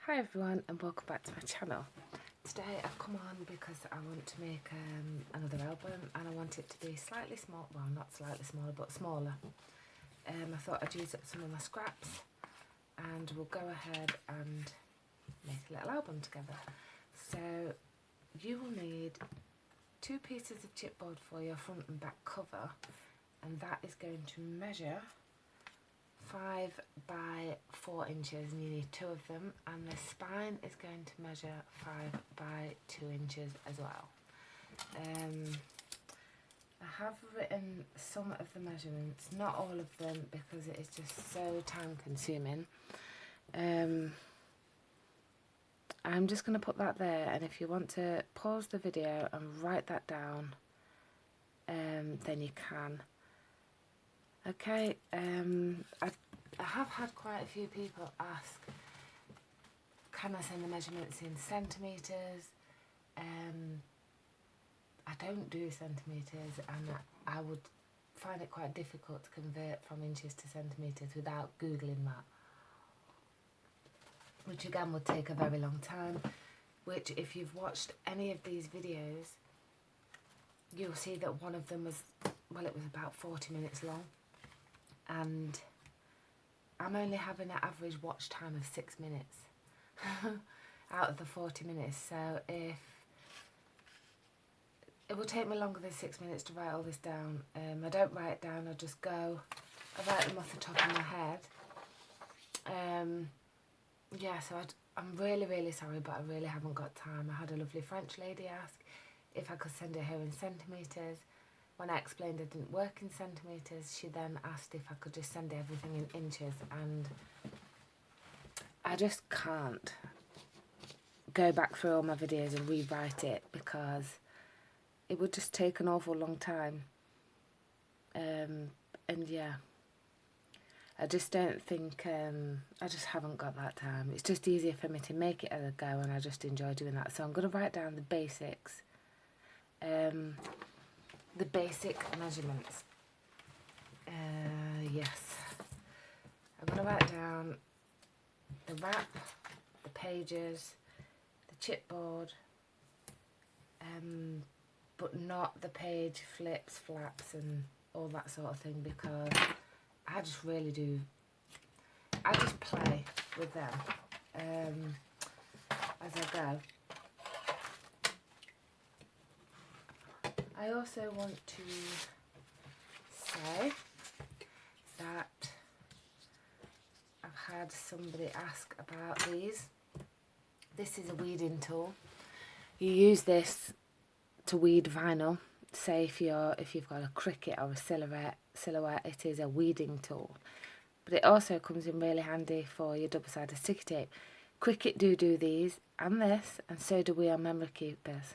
Hi everyone and welcome back to my channel. Today I've come on because I want to make another album and I want it to be slightly small, well not slightly smaller but smaller. I thought I'd use up some of my scraps and we'll go ahead and make a little album together. So you will need 2 pieces of chipboard for your front and back cover, and that is going to measure 5 by 4 inches, and you need 2 of them, and the spine is going to measure 5 by 2 inches as well. I have written some of the measurements, not all of them because it is just so time consuming. I'm just going to put that there, and if you want to pause the video and write that down, then you can. Okay, I have had quite a few people ask, can I send the measurements in centimetres? I don't do centimetres, and I would find it quite difficult to convert from inches to centimetres without Googling that, which again would take a very long time, which if you've watched any of these videos, you'll see that one of them was, well, it was about 40 minutes long. And I'm only having an average watch time of 6 minutes out of the 40 minutes. So if it will take me longer than 6 minutes to write all this down. I don't write it down, I just go, I write them off the top of my head. Yeah, so I'm really sorry, but I really haven't got time. I had a lovely French lady ask if I could send it her in centimetres. When I explained it didn't work in centimetres, she then asked if I could just send everything in inches, and I just can't go back through all my videos and rewrite it because it would just take an awful long time. And yeah, I just don't think, I just haven't got that time. It's just easier for me to make it as I go, and I just enjoy doing that. So I'm going to write down the basics. The basic measurements. Yes. I'm going to write down the wrap, the pages, the chipboard, but not the page flips, flaps and all that sort of thing, because I just really do, I just play with them as I go. I also want to say that I've had somebody ask about these. This is a weeding tool. You use this to weed vinyl. Say if you've got a cricket or a silhouette, it is a weeding tool. But it also comes in really handy for your double-sided sticky tape. Cricket do these and this, and so do we on memory keepers.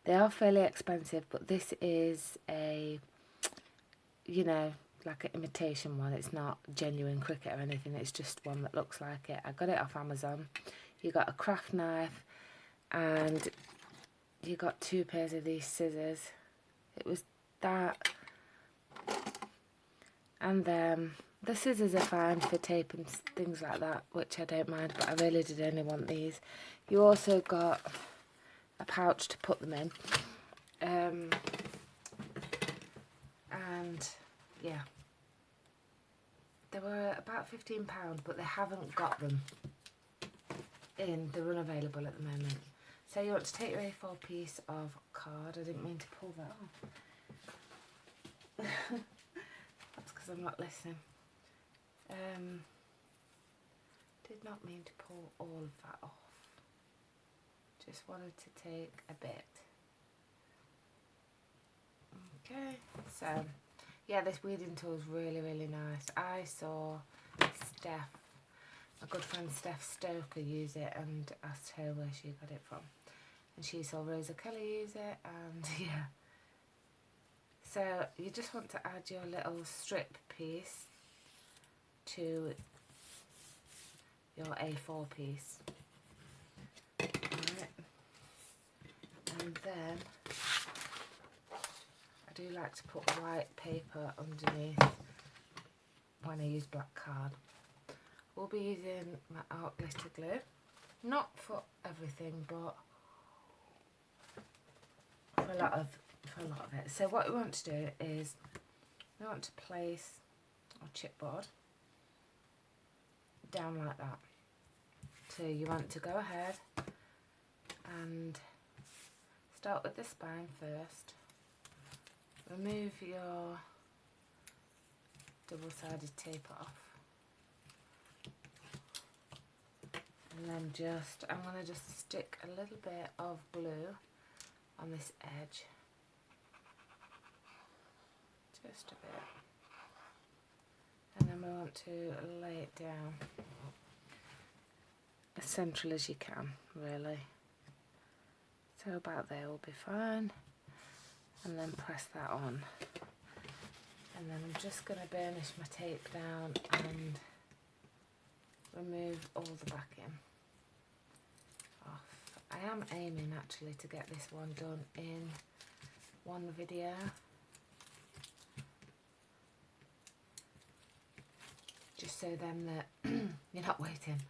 They are fairly expensive, but this is a, you know, like an imitation one. It's not genuine cricket or anything. It's just one that looks like it. I got it off Amazon. You got a craft knife and you got 2 pairs of these scissors. It was that. And then the scissors are fine for tape and things like that, which I don't mind, but I really did only want these. You also got a pouch to put them in, and yeah, they were about £15, but they haven't got them in, they're unavailable at the moment. So you want to take your A4 piece of card. I didn't mean to pull that off. That's because I'm not listening. Did not mean to pull all of that off. Just wanted to take a bit. Okay, so yeah, this weeding tool is really nice. I saw Steph, a good friend Steph Stoker, use it and asked her where she got it from, and she saw Rosa Kelly use it, and yeah. So you just want to add your little strip piece to your A4 piece. And then I do like to put white paper underneath when I use black card. We'll be using my art glitter glue. Not for everything, but for a lot of it. So what we want to do is we want to place our chipboard down like that. So you want to go ahead and start with the spine first. Remove your double-sided tape off. And then I'm going to just stick a little bit of glue on this edge. Just a bit. And then we want to lay it down as central as you can, really. So about there will be fine. And then press that on. And then I'm just going to burnish my tape down and remove all the backing off. I am aiming actually to get this one done in one video. Just so then that you're not waiting.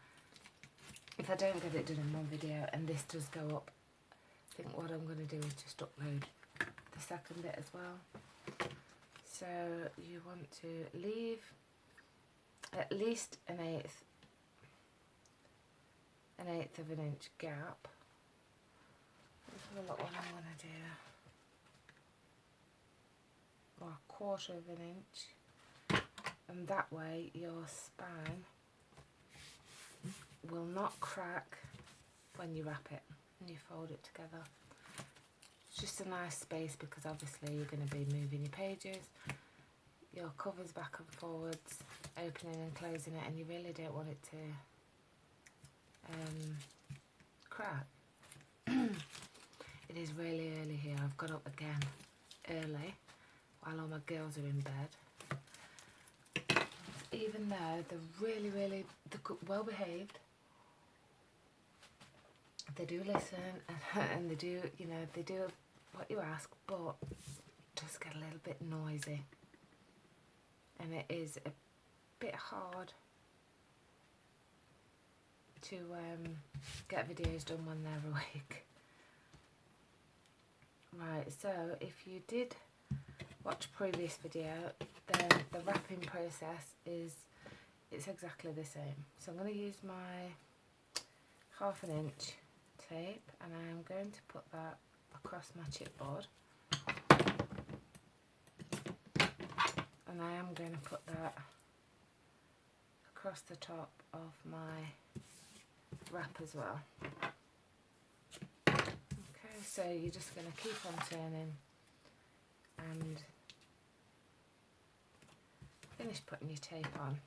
If I don't get it done in one video and this does go up, I think what I'm going to do is just upload the second bit as well. So you want to leave at least an eighth of an inch gap. Let's have a look what I'm going to do. Or a quarter of an inch. And that way your spine will not crack when you wrap it and you fold it together. It's just a nice space because obviously you're going to be moving your pages, your covers back and forwards, opening and closing it, and you really don't want it to crack. It is really early here. I've got up again early while all my girls are in bed. Even though they're well behaved, they do listen and they do, they do what you ask, but it does get a little bit noisy. And it is a bit hard to get videos done when they're awake. Right, so if you did watch a previous video, then the wrapping process it's exactly the same. So I'm going to use my 1/2 inch tape and I am going to put that across my chipboard. And I am going to put that across the top of my wrap as well. Okay, so you're just going to keep on turning and finish putting your tape on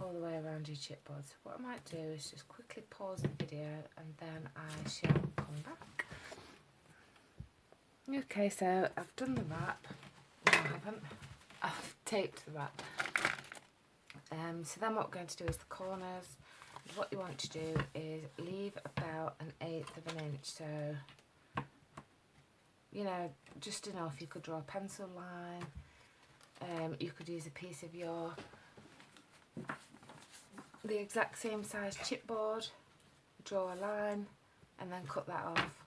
all the way around your chipboard. So what I might do is just quickly pause the video and then I shall come back. Okay, so I've done the wrap. No, I haven't. I've taped the wrap. So then what we're going to do is the corners. And what you want to do is leave about an 1/8 of an inch. So, just enough. You could draw a pencil line. You could use a piece of the exact same size chipboard, draw a line and then cut that off.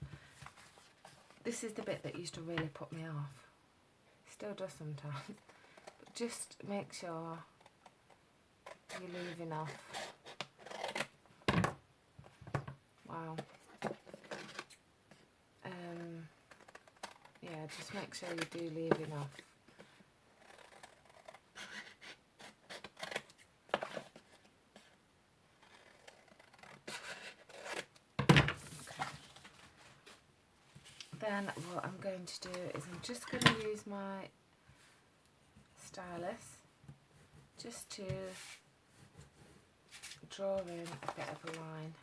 This is the bit that used to really put me off. Still does sometimes. But just make sure you leave enough. Wow. Yeah, just make sure you do leave enough. Then what I'm going to do is I'm just going to use my stylus just to draw in a bit of a line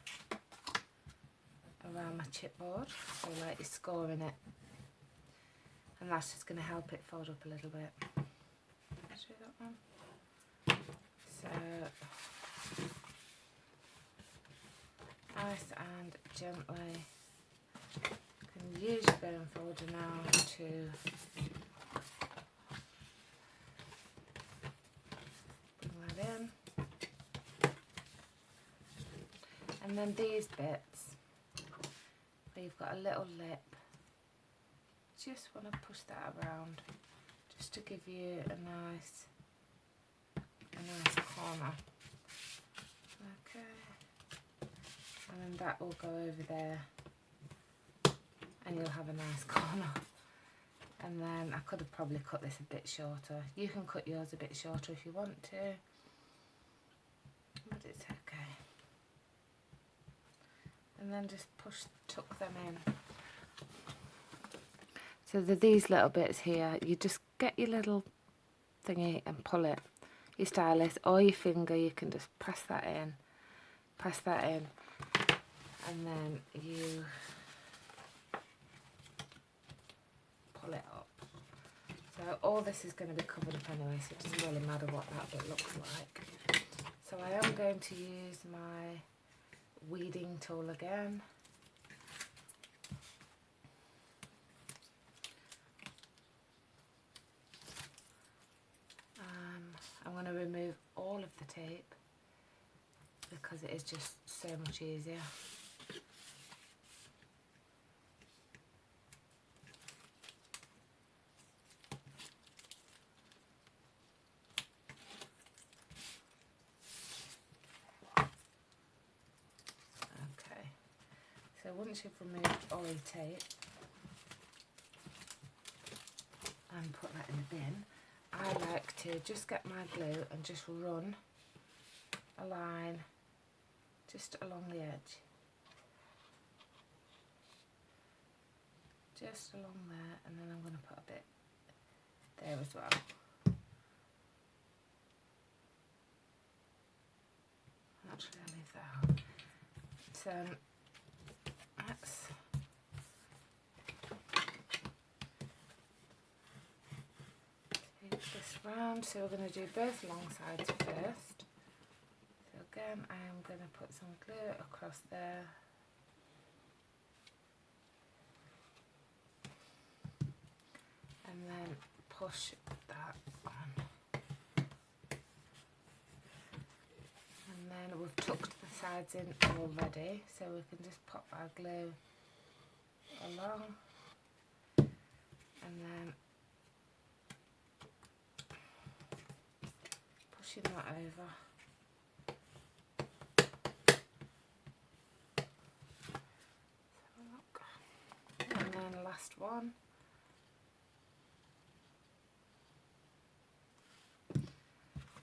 around my chipboard, so like you're scoring it, and that's just going to help it fold up a little bit. Let's do that one. So nice and gently. Use your bone folder now to bring that in. And then these bits, where you've got a little lip, just want to push that around, just to give you a nice corner. Okay. And then that will go over there, and you'll have a nice corner. And then I could have probably cut this a bit shorter. You can cut yours a bit shorter if you want to, but it's okay. And then just tuck them in. So these little bits here, you just get your little thingy and pull it. Your stylus or your finger, you can just press that in, and then you pull it up. So all this is going to be covered up anyway, so it doesn't really matter what that bit looks like. So I am going to use my weeding tool again. I'm going to remove all of the tape because it is just so much easier. So once you've removed all your tape and put that in the bin, I like to just get my glue and just run a line just along the edge. Just along there, and then I'm going to put a bit there as well. Actually, I'll leave that out. So let's take this round. So we're going to do both long sides first. So again, I am going to put some glue across there. And then push that on. And then we've tucked the sides in already, so we can just pop our glue along, and then pushing that over. So look. And then last one.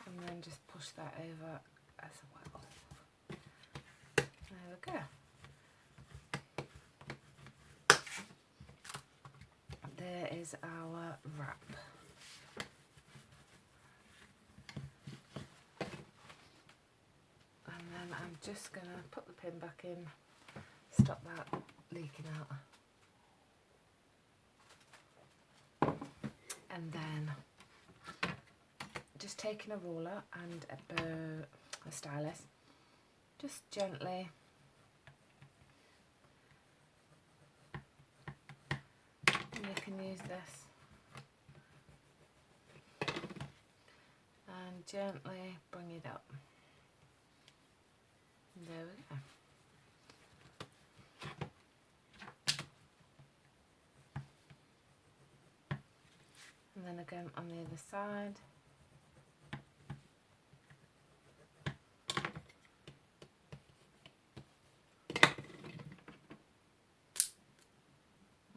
And then just push that over as well. There we go. There is our wrap. And then I'm just going to put the pin back in, stop that leaking out. And then just taking a ruler and a stylus, just gently you can use this and gently bring it up. There we go. And then again on the other side.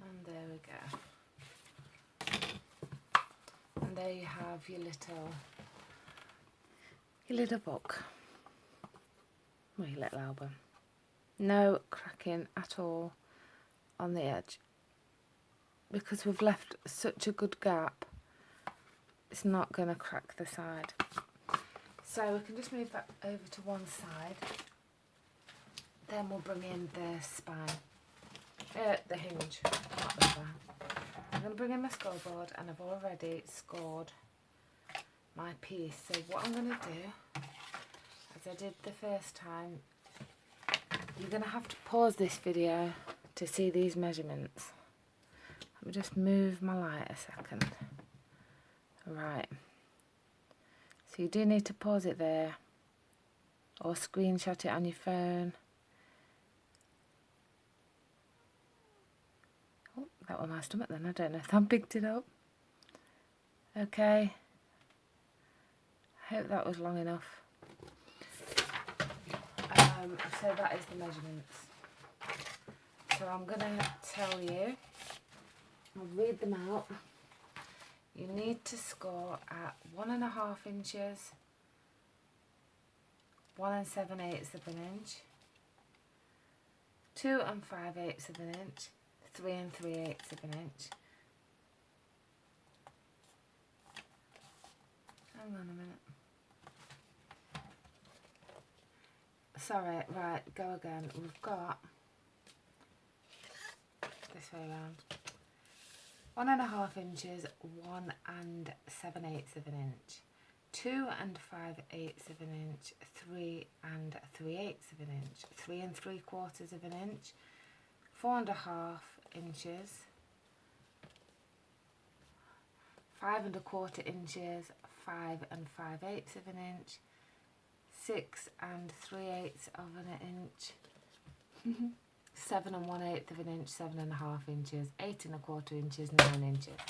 And there we go. And there you have your little book. Or your little album. No cracking at all on the edge. Because we've left such a good gap, it's not going to crack the side. So we can just move that over to one side. Then we'll bring in the spine. The hinge, not the spine. I'm going to bring in my scoreboard, and I've already scored my piece. So what I'm going to do, as I did the first time, you're going to have to pause this video to see these measurements. Let me just move my light a second. Right. So you do need to pause it there, or screenshot it on your phone. That was my stomach then, I don't know if I picked it up. Okay, I hope that was long enough. So that is the measurements. So I'm going to tell you, I'll read them out. You need to score at 1.5 inches, 1 7/8 of an inch, 2 5/8 of an inch, 3 3/8 of an inch. Hang on a minute. Sorry, right, go again. We've got this way around. 1.5 inches, 1 7/8 of an inch, 2 5/8 of an inch, 3 3/8 of an inch, 3 3/4 of an inch, 4.5 inches, 5 1/4 inches, 5 5/8 of an inch, 6 3/8 of an inch, 7 1/8 of an inch, 7.5 inches, 8 1/4 inches, 9 inches.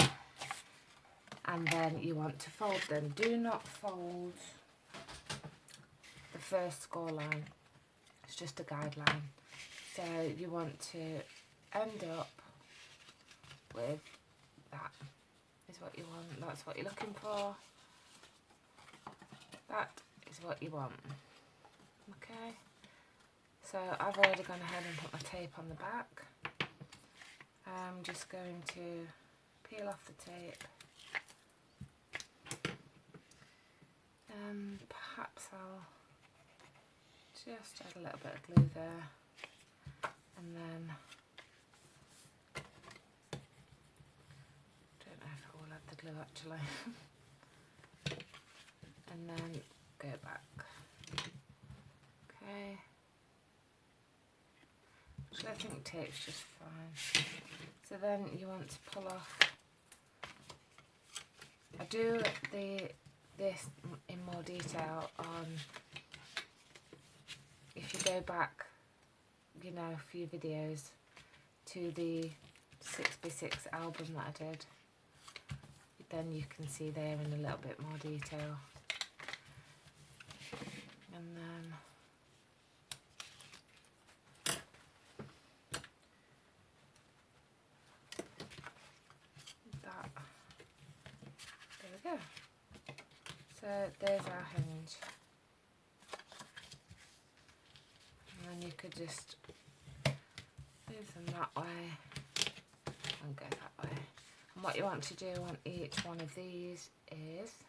And then you want to fold them. Do not fold the first score line. It's just a guideline. So you want to end up with that is what you want. That's what you're looking for. That is what you want. Okay. So I've already gone ahead and put my tape on the back. I'm just going to peel off the tape. Perhaps I'll just add a little bit of glue there, and then don't know if I will add the glue actually, and then go back. Okay. So I think tape's just fine. So then you want to pull off. I do this in more detail on, if you go back, you know, a few videos to the 6x6 album that I did, then you can see there in a little bit more detail. And then that, there we go. So there's our hinge, and then you could just move them that way and go that way. And what you want to do on each one of these is,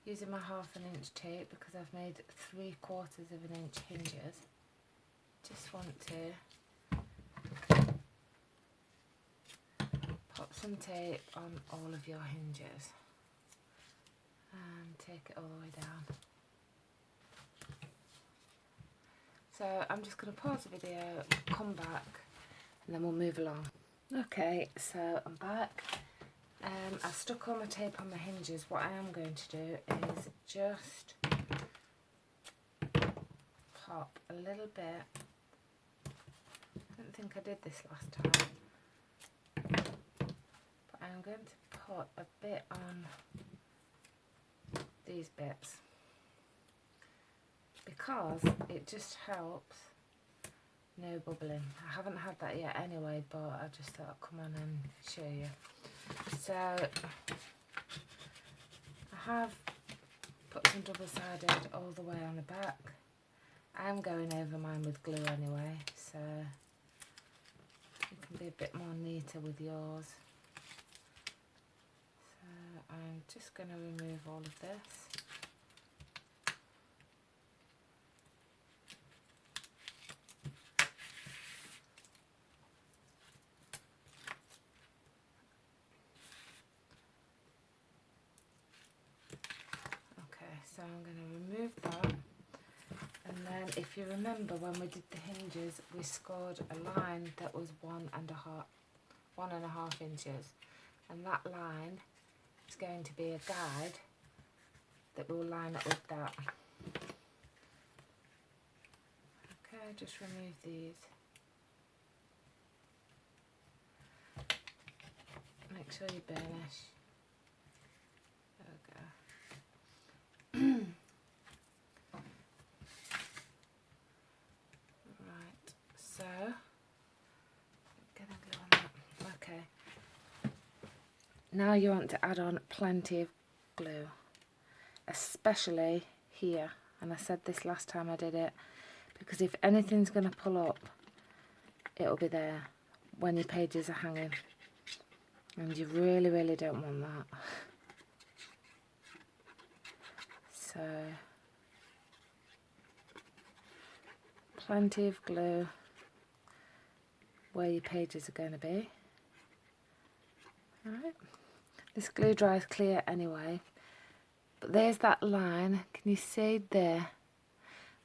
using my 1/2 inch tape, because I've made 3/4 of an inch hinges, just want to pop some tape on all of your hinges and take it all the way down. So I'm just going to pause the video, come back, and then we'll move along. Okay, so I'm back. I've stuck all my tape on my hinges. What I am going to do is just pop a little bit. I don't think I did this last time. I'm going to put a bit on these bits because it just helps no bubbling. I haven't had that yet anyway, but I just thought I'd come on and show you. So I have put some double-sided all the way on the back. I'm going over mine with glue anyway, so you can be a bit more neater with yours. I'm just going to remove all of this. Okay, so I'm going to remove that. And then if you remember when we did the hinges, we scored a line that was 1.5 inches. And that line is going to be a guide that will line up with that. Okay, just remove these. make sure you burnish. There we go. Right, so get a glue on that. Okay. Now you want to add on plenty of glue, especially here. And I said this last time I did it, because if anything's going to pull up, it'll be there when your pages are hanging. And you really, really don't want that. So, plenty of glue where your pages are going to be. Alright, this glue dries clear anyway. But there's that line, can you see there?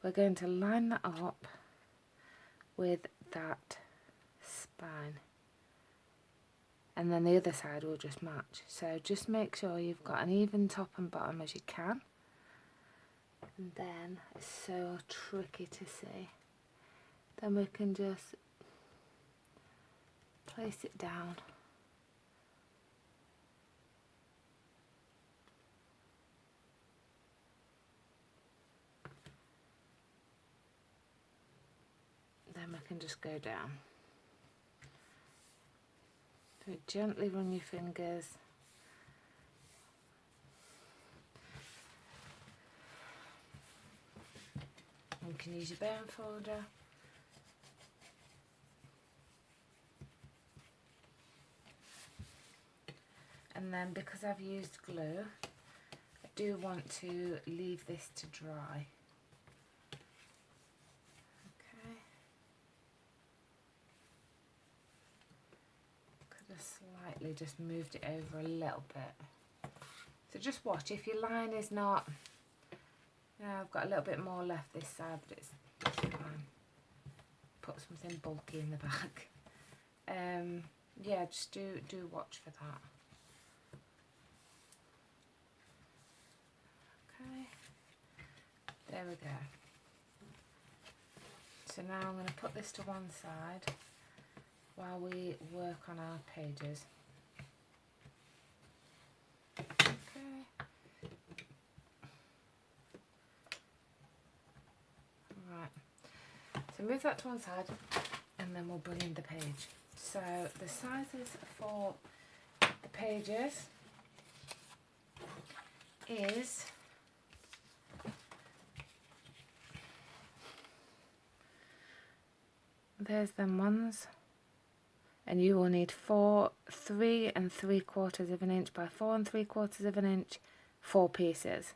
We're going to line that up with that spine. And then the other side will just match. So just make sure you've got an even top and bottom as you can. And then it's so tricky to see. Then we can just place it down. Then we can just go down. So gently run your fingers. You can use your bone folder. And then because I've used glue, I do want to leave this to dry. Okay. Could have slightly just moved it over a little bit. So just watch, if your line is not, I've got a little bit more left this side, but it's fine. Put something bulky in the back. Yeah, just do watch for that. Okay, there we go. So now I'm going to put this to one side while we work on our pages. Okay. Right. So move that to one side and then we'll bring in the page. So the sizes for the pages is there's them ones, and you will need 3 3/4 of an inch by 4 3/4 of an inch, 4 pieces,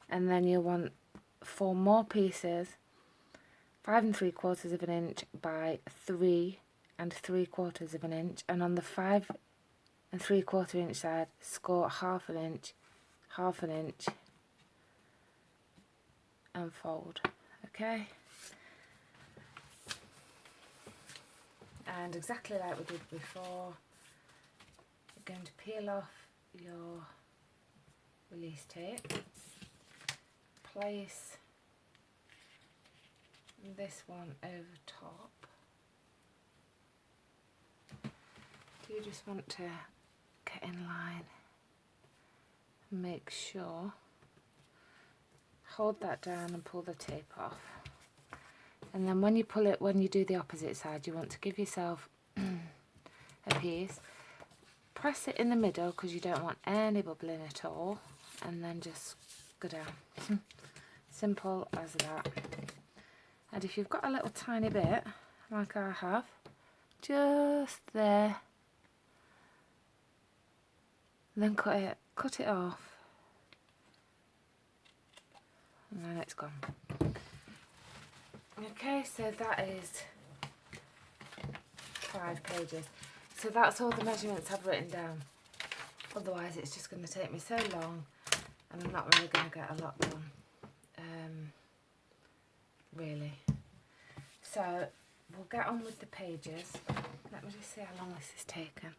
and then you want 4 more pieces, 5 3/4 of an inch by 3 3/4 of an inch, and on the 5 3/4 inch side score half an inch, and fold. Okay. And exactly like we did before, you're going to peel off your release tape, place this one over top. You just want to get in line, make sure, hold that down and pull the tape off. And then when you pull it, when you do the opposite side, you want to give yourself a piece, press it in the middle because you don't want any bubbling at all, and then just go down. Simple as that. And if you've got a little tiny bit, like I have, just there, then cut it off, and then it's gone. Okay, so that is 5 pages. So that's all the measurements I've written down. Otherwise it's just going to take me so long and I'm not really going to get a lot done. Really. So we'll get on with the pages. Let me just see how long this has taken.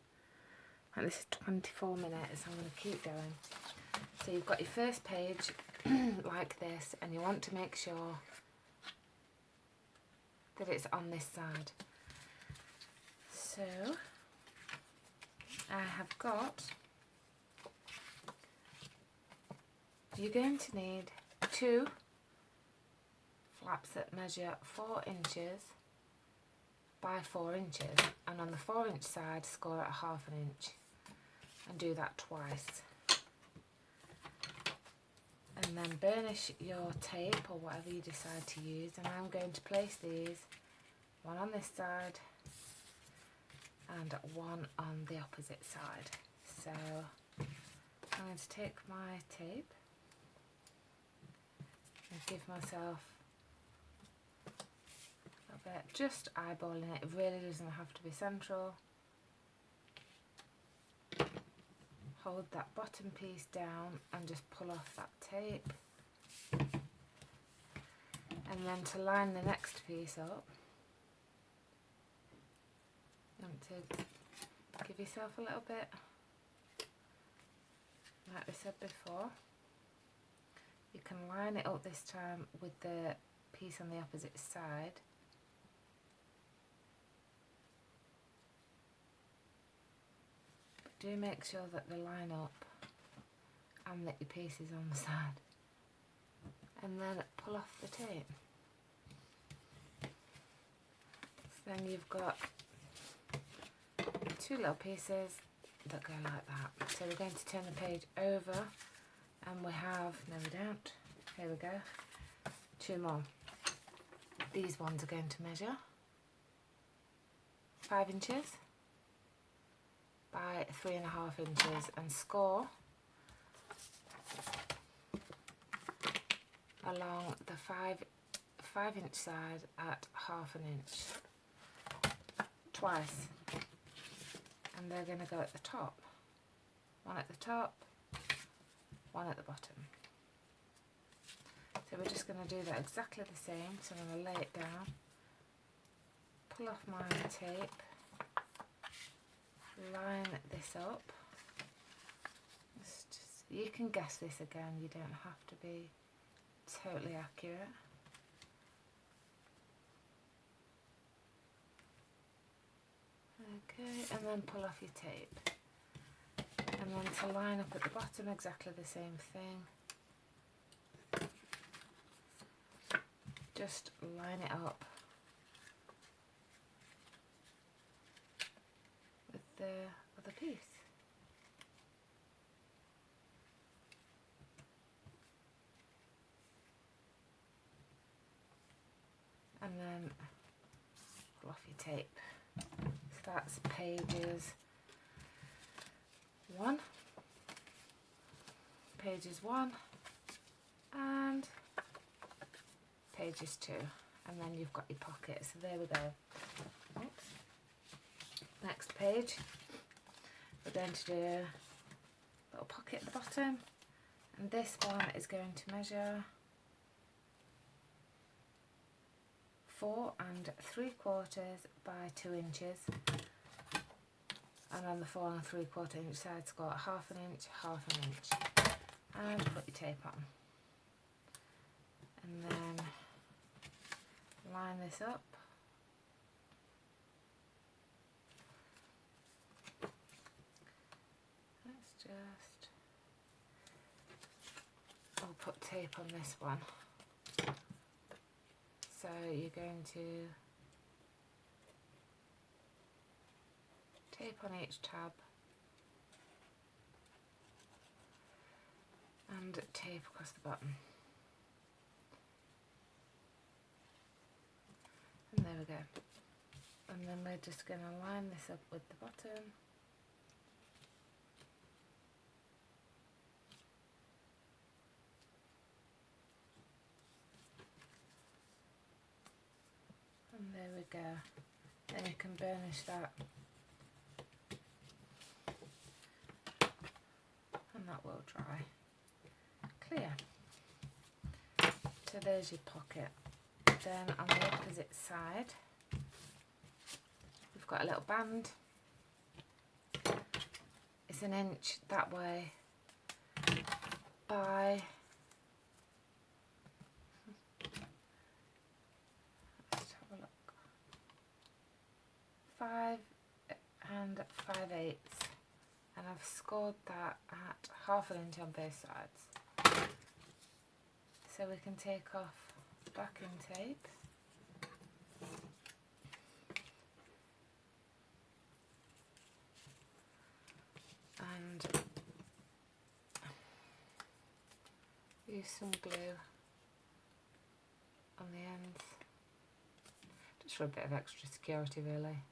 And this is 24 minutes. I'm going to keep going. So you've got your first page like this, and you want to make sure that it's on this side. So I have got, you're going to need 2 flaps that measure 4 inches by 4 inches, and on the 4-inch side score at 1/2 inch and do that twice. And then burnish your tape or whatever you decide to use, and I'm going to place these one on this side and one on the opposite side. So I'm going to take my tape and give myself a bit, just eyeballing it. It really doesn't have to be central. Hold that bottom piece down and just pull off that tape. And then to line the next piece up, you want to give yourself a little bit, like we said before. You can line it up this time with the piece on the opposite side. But do make sure that they line up and that your piece is on the side. And then pull off the tape. So then you've got 2 little pieces that go like that. So we're going to turn the page over, and we have, no we don't, here we go, 2 more. These ones are going to measure 5 inches by 3.5 inches and score along the 5-inch side at 1/2 inch twice, and they're going to go at the top, one at the top, one at the bottom. So we're just going to do that exactly the same. So I'm going to lay it down, pull off my tape, line this up. It's just, you can guess this again, you don't have to be totally accurate. Okay, and then pull off your tape. And then to line up at the bottom, exactly the same thing. Just line it up with the other piece. And then pull off your tape. So that's pages 1 and pages 2, and then you've got your pocket. So there we go. Oops. Next page, we're going to do a little pocket at the bottom, and this one is going to measure 4 3/4 by 2 inches, and on the 4 3/4 inch side score at 1/2 inch, 1/2 inch, and put your tape on, and then line this up. Let's just, I'll put tape on this one. So you're going to tape on each tab and tape across the bottom. And there we go. And then we're just going to line this up with the bottom. And there we go. Then you can burnish that, and that will dry clear. So there's your pocket. Then on the opposite side, we've got a little band. It's 1 inch that way by, let's have a look, 5 5/8 and I've scored that at 1/2 inch on both sides. So we can take off the backing tape. And use some glue on the ends, just for a bit of extra security really.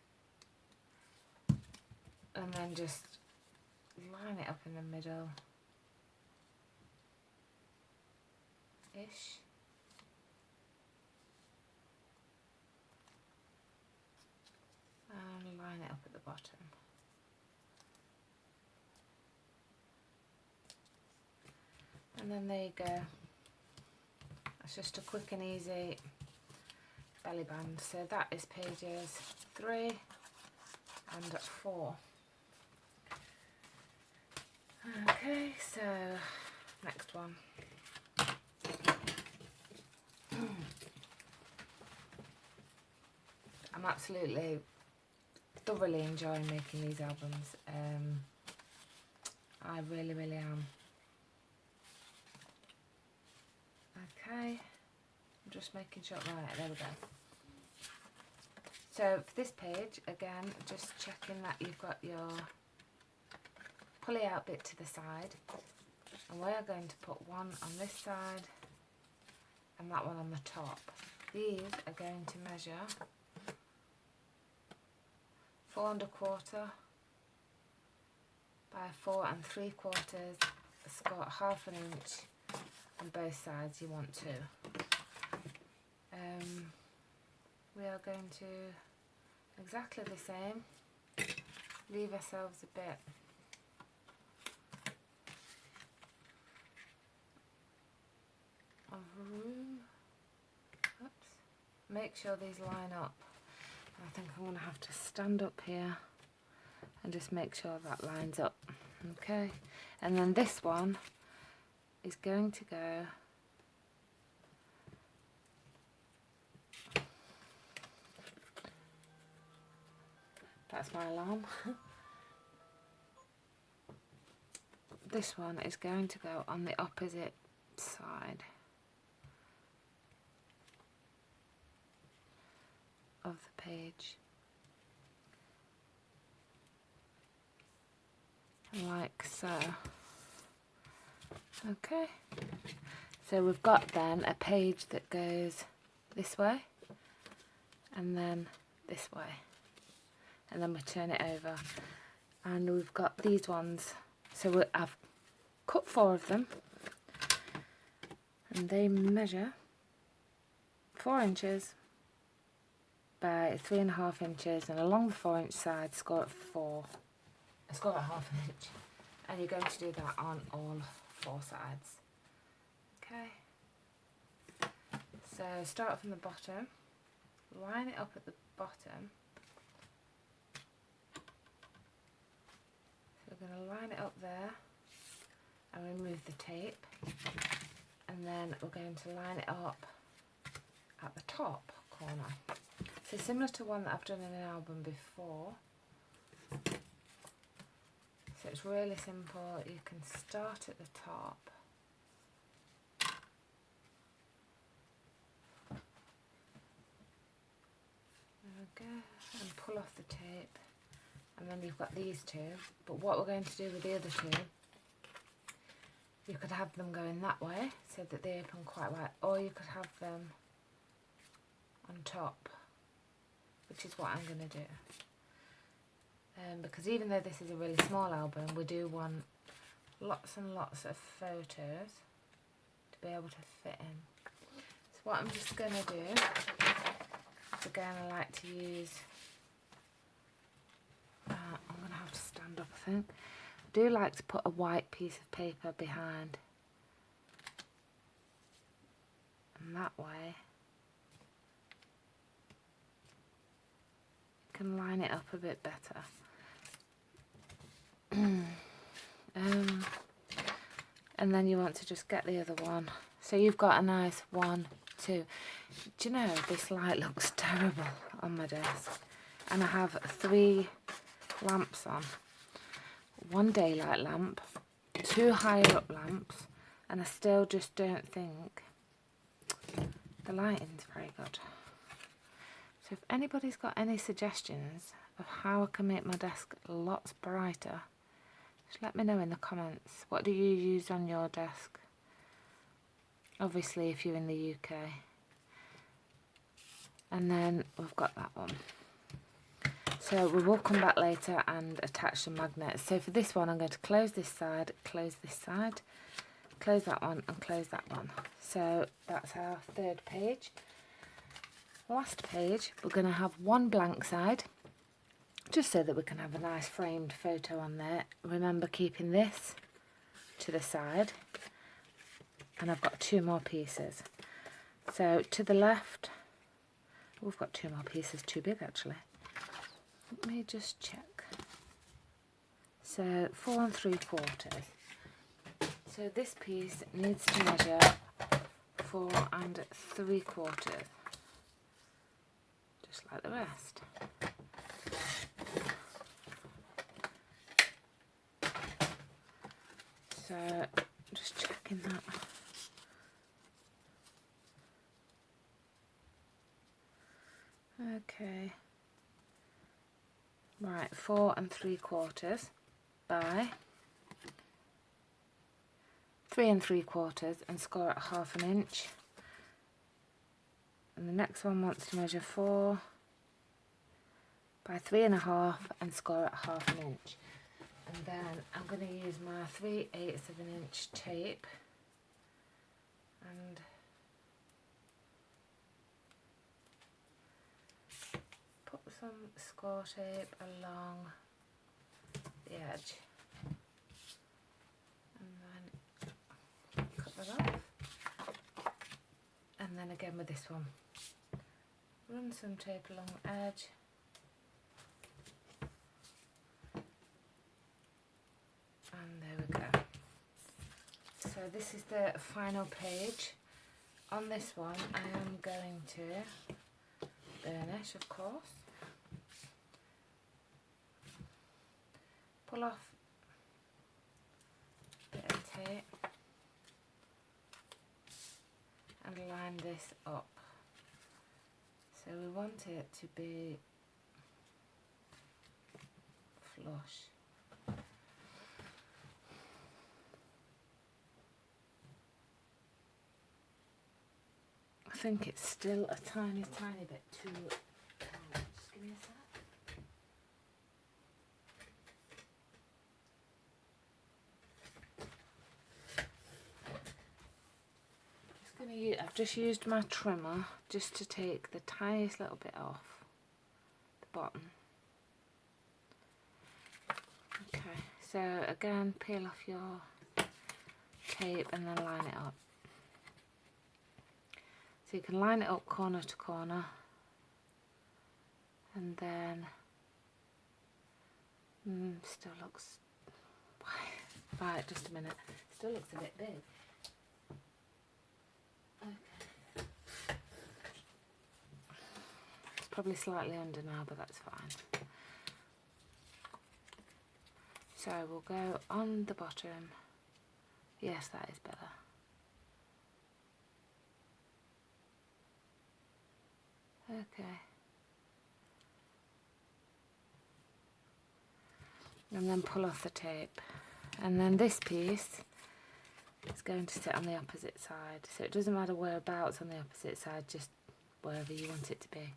And then just line it up in the middle ish. And line it up at the bottom. And then there you go. That's just a quick and easy belly band. So that is pages 3 and 4. Okay, so next one. I'm absolutely thoroughly enjoying making these albums. I really, really am. Okay, I'm just making sure, right, there we go. So for this page, again, just checking that you've got your pulley out bit to the side, and we're going to put one on this side and that one on the top. These are going to measure 4 1/4 by 4 3/4. Score 1/2 inch on both sides. You want to. We are going to exactly the same. Leave ourselves a bit of room. Oops. Make sure these line up. I think I'm going to have to stand up here and just make sure that lines up. Okay, and then this one is going to go that's my alarm. This one is going to go on the opposite side of the page, like so. Okay, so we've got then a page that goes this way and then this way, and then we turn it over, and we've got these ones. So I've cut 4 of them, and they measure 4 inches by 3 1/2 inches, and along the 4 inch side score at 4. Score at 1/2 inch, and you're going to do that on all 4 sides. Okay. So start from the bottom, line it up at the bottom. So we're going to line it up there and remove the tape, and then we're going to line it up at the top corner. So similar to one that I've done in an album before. So it's really simple. You can start at the top. There we go, and pull off the tape, and then you've got these two. But what we're going to do with the other two, you could have them going that way so that they open quite wide, or you could have them on top, which is what I'm going to do. Because even though this is a really small album, we do want lots and lots of photos to be able to fit in. So what I'm just going to do, again, I like to use, I'm going to have to stand up, I think. I do like to put a white piece of paper behind, and that way you can line it up a bit better. And then you want to just get the other one. So you've got a nice 1, 2. Do you know, this light looks terrible on my desk, and I have 3 lamps on. one daylight lamp, 2 higher up lamps, and I still just don't think the lighting's very good. So if anybody's got any suggestions of how I can make my desk lots brighter, just let me know in the comments. What do you use on your desk? Obviously if you're in the UK. And then we've got that one. So we will come back later and attach some magnets. So for this one I'm going to close this side, close this side, close that one and close that one. So that's our 3rd page. Last page we're going to have one blank side, just so that we can have a nice framed photo on there. Remember keeping this to the side, and I've got 2 more pieces. So to the left, we've got 2 more pieces, too big actually. Let me just check. So 4 3/4. So this piece needs to measure 4 3/4, just like the rest. So just checking that. Okay. Right, 4 3/4 by 3 3/4 and score at 1/2 inch. And the next one wants to measure 4 by 3 1/2 and score at 1/2 inch. And then I'm going to use my 3/8 of an inch tape and put some score tape along the edge and then cut that off. And then again with this one, run some tape along the edge. And there we go. So this is the final page. On this one I am going to burnish, of course. Pull off a bit of tape and line this up. So we want it to be flush. I think it's still a tiny bit too tight. Just give me a sec. I've just used my trimmer just to take the tiniest little bit off the bottom. Okay, so again, peel off your tape and then line it up. So you can line it up corner to corner, and then still looks, right, just a minute, still looks a bit big. Okay. It's probably slightly under now, but that's fine. So we'll go on the bottom. Yes, that is better. Okay. And then pull off the tape. And then this piece is going to sit on the opposite side. So it doesn't matter whereabouts on the opposite side, just wherever you want it to be.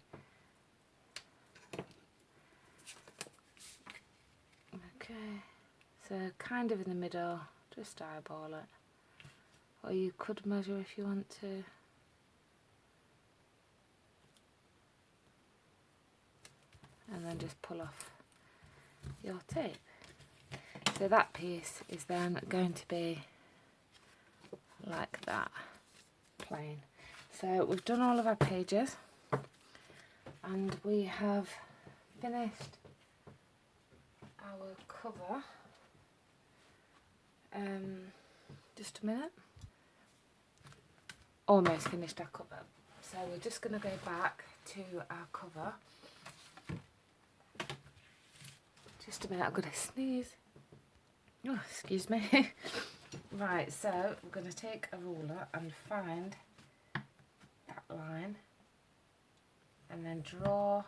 Okay. So kind of in the middle, just eyeball it. Or you could measure if you want to. And then just pull off your tape. So that piece is then going to be like that, plain. So we've done all of our pages and we have finished our cover. Just a minute. Almost finished our cover. So we're just going to go back to our cover. Just a minute, I've got to sneeze. Oh, excuse me. Right, so we're going to take a ruler and find that line and then draw,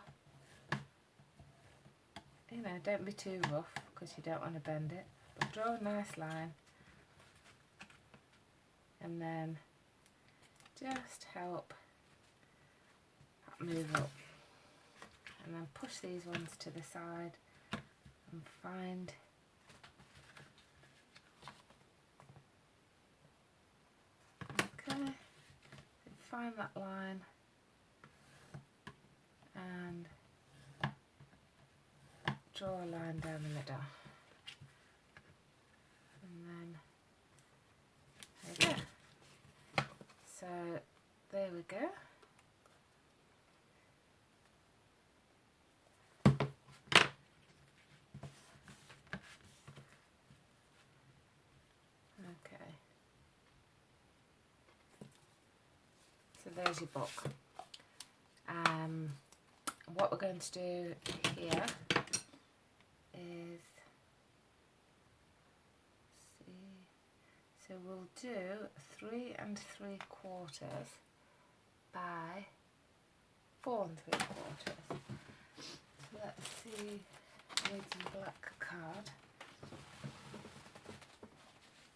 you know, don't be too rough because you don't want to bend it, but draw a nice line and then just help that move up, and then push these ones to the side and find that line and draw a line down the middle, and then there we go. So there we go. Okay, so there's your book. What we're going to do here is, so we'll do 3 3/4 by 4 3/4. So let's see, I need some black card.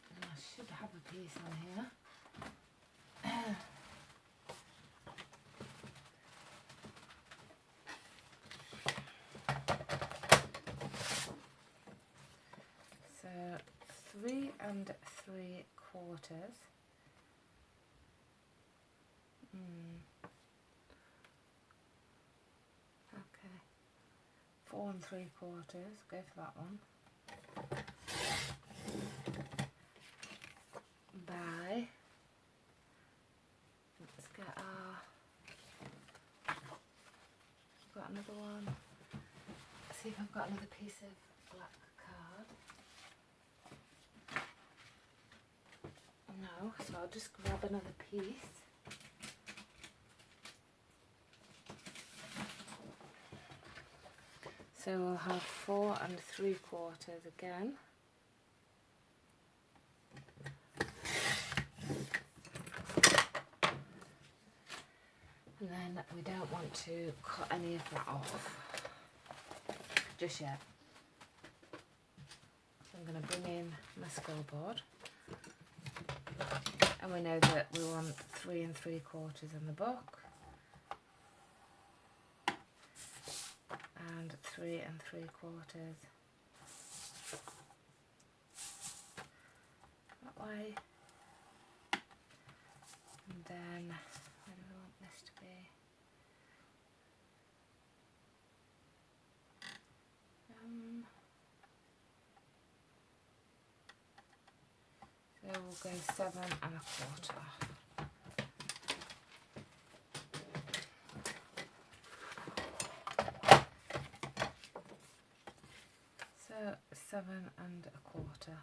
And I should have a piece on here. So 3 3/4. Okay. 4 3/4. Go for that one. By, let's get our, got another one. Let's see if I've got another piece of black card. No, so I'll just grab another piece. So we'll have 4 3/4 again. And then we don't want to cut any of that off just yet. So I'm going to bring in my scoreboard. And we know that we want 3 3/4 on the book. And 3 3/4 that way, and then where do we want this to be? So we'll go 7 1/4. So 7 1/4.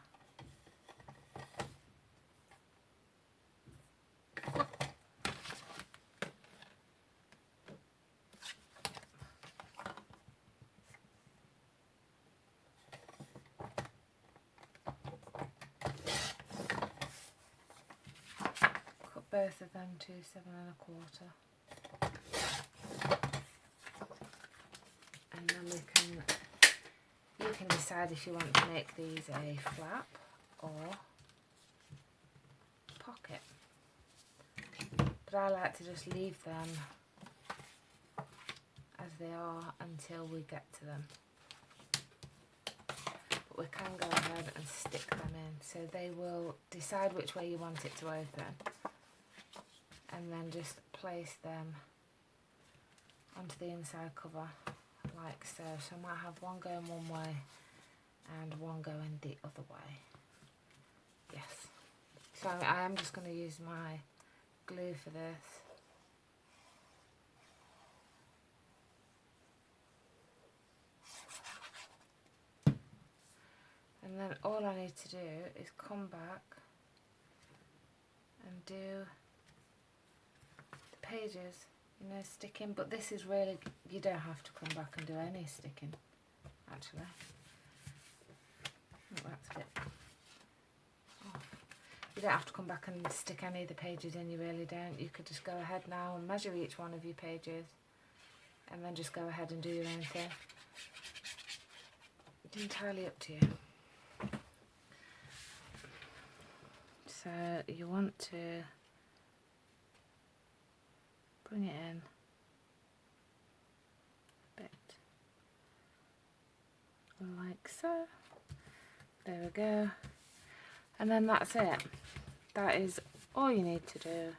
Cut both of them to 7 1/4. And then you can decide if you want to make these a flap or pocket. But I like to just leave them as they are until we get to them. But we can go ahead and stick them in, so they will decide which way you want it to open, and then just place them onto the inside cover like so. So I might have one going one way and one going the other way. Yes. So I am just going to use my glue for this. And then all I need to do is come back and do the pages, you know, sticking. But this is really, you don't have to come back and do any sticking, actually. that's a bit off. You don't have to come back and stick any of the pages in, you really don't. You could just go ahead now and measure each one of your pages and then just go ahead and do your own thing. It's entirely up to you. So you want to bring it in a bit like so. There we go. And then that's it. That is all you need to do.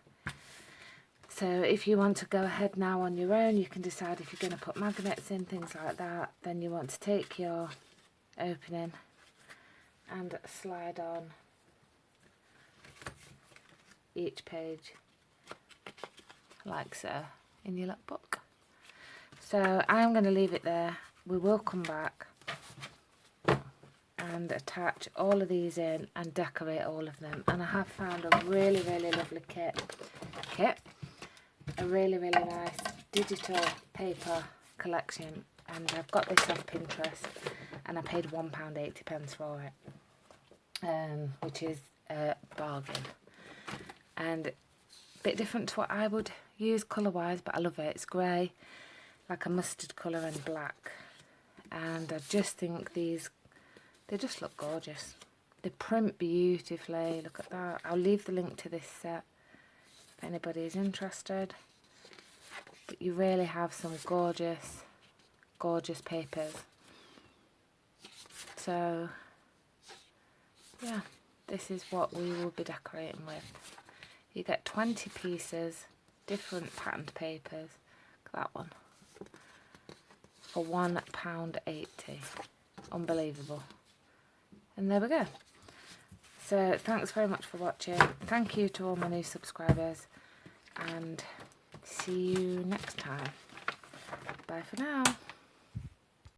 So if you want to go ahead now on your own, you can decide if you're going to put magnets in, things like that. Then you want to take your opening and slide on each page like so in your little book. So I'm going to leave it there. We will come back and attach all of these in and decorate all of them. And I have found a really, really lovely kit. A really, really nice digital paper collection, and I've got this off Pinterest and I paid £1.80 for it, which is a bargain. And a bit different to what I would use colour wise, but I love it. It's grey, like a mustard colour, and black, and I just think these, they just look gorgeous. They print beautifully. Look at that. I'll leave the link to this set if anybody is interested. But you really have some gorgeous, gorgeous papers. So yeah, this is what we will be decorating with. You get 20 pieces, different patterned papers. Look at that one. For £1.80. Unbelievable. And there we go. So thanks very much for watching. Thank you to all my new subscribers, and see you next time. Bye for now.